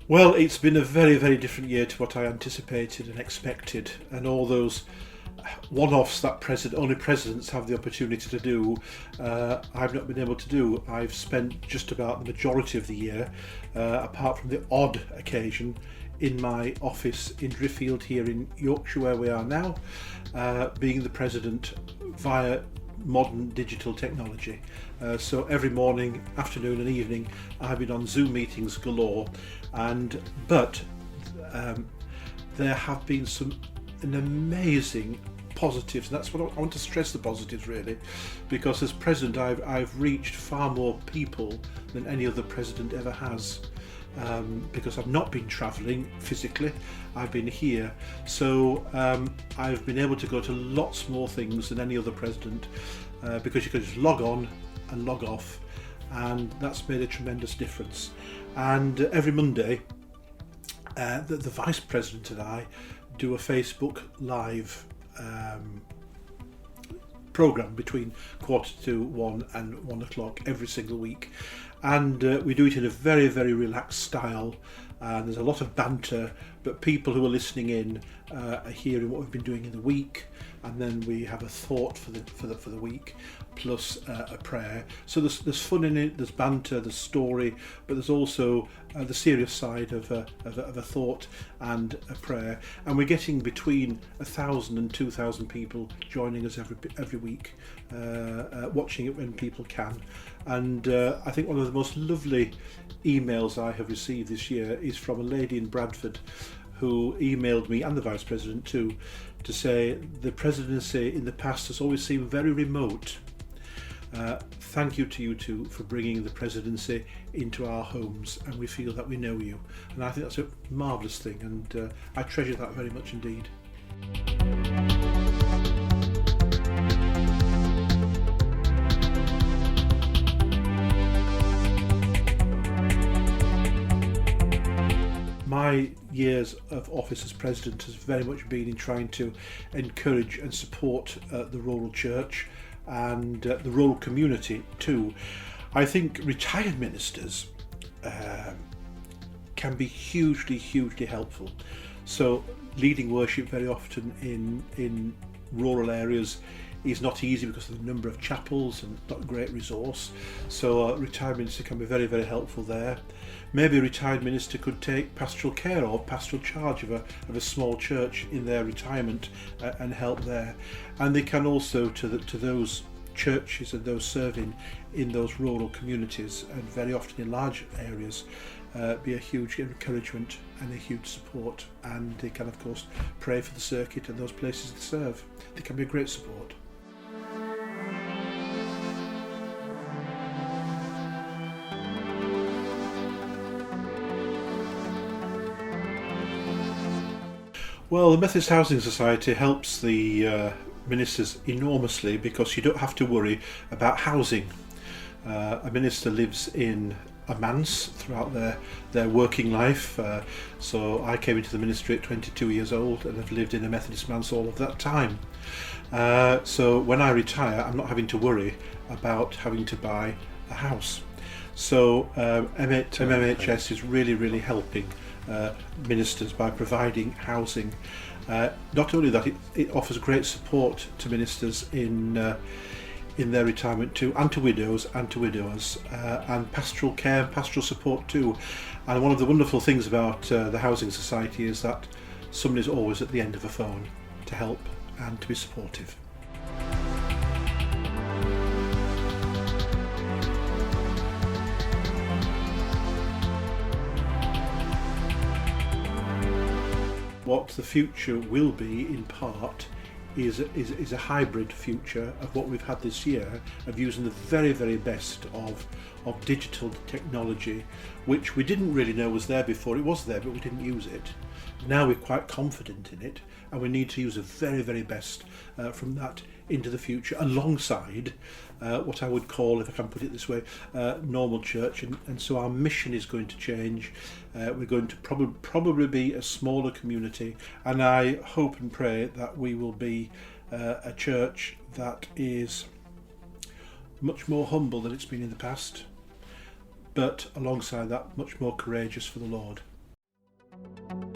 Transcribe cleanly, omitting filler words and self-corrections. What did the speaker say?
Well, it's been a very, very different year to what I anticipated and expected, and all those one-offs that only presidents have the opportunity to do, I've not been able to do. I've spent just about the majority of the year, apart from the odd occasion, in my office in Driffield here in Yorkshire, where we are now, being the president via modern digital technology. So every morning, afternoon and evening I've been on Zoom meetings galore, but there have been an amazing positives, and that's what I want to stress, the positives really, because as president I've reached far more people than any other president ever has. Because I've not been travelling physically, I've been here, so I've been able to go to lots more things than any other president, because you can just log on and log off, and that's made a tremendous difference. And every Monday the Vice President and I do a Facebook Live programme between 1:45 and 1 o'clock every single week, and we do it in a very, very relaxed style, and there's a lot of banter, but people who are listening in are hearing what we've been doing in the week, and then we have a thought for the week, plus a prayer. So there's fun in it, there's banter, there's story, but there's also the serious side of a thought and a prayer. And we're getting between 1,000 and 2,000 people joining us every week, watching it when people can. And I think one of the most lovely emails I have received this year is from a lady in Bradford who emailed me, and the Vice President too, to say the presidency in the past has always seemed very remote. Thank you to you two for bringing the presidency into our homes, and we feel that we know you. And I think that's a marvellous thing, and I treasure that very much indeed. My years of office as president has very much been in trying to encourage and support the rural church and the rural community too. I think retired ministers can be hugely helpful. So leading worship very often in rural areas is not easy because of the number of chapels and not a great resource. So a retired minister can be very, very helpful there. Maybe a retired minister could take pastoral care or pastoral charge of a small church in their retirement and help there. And they can also to those churches and those serving in those rural communities, and very often in large areas, be a huge encouragement and a huge support. And they can of course pray for the circuit and those places they serve. They can be a great support. Well, the Methodist Housing Society helps the ministers enormously because you don't have to worry about housing. A minister lives in a manse throughout their working life. So I came into the ministry at 22 years old and have lived in a Methodist manse all of that time. So when I retire, I'm not having to worry about having to buy a house. So MMHS is really helping ministers by providing housing. Not only that, it offers great support to ministers in their retirement too, and to widows and to widowers, and pastoral care and pastoral support too. And one of the wonderful things about the Housing Society is that someone is always at the end of a phone to help and to be supportive. What the future will be, in part, is a hybrid future of what we've had this year, of using the very best of digital technology, which we didn't really know was there before. It was there, but we didn't use it. Now we're quite confident in it, and we need to use the very best from that into the future, alongside what I would call, if I can put it this way, normal church. And so our mission is going to change. We're going to probably be a smaller community, and I hope and pray that we will be a church that is much more humble than it's been in the past, but alongside that, much more courageous for the Lord. you.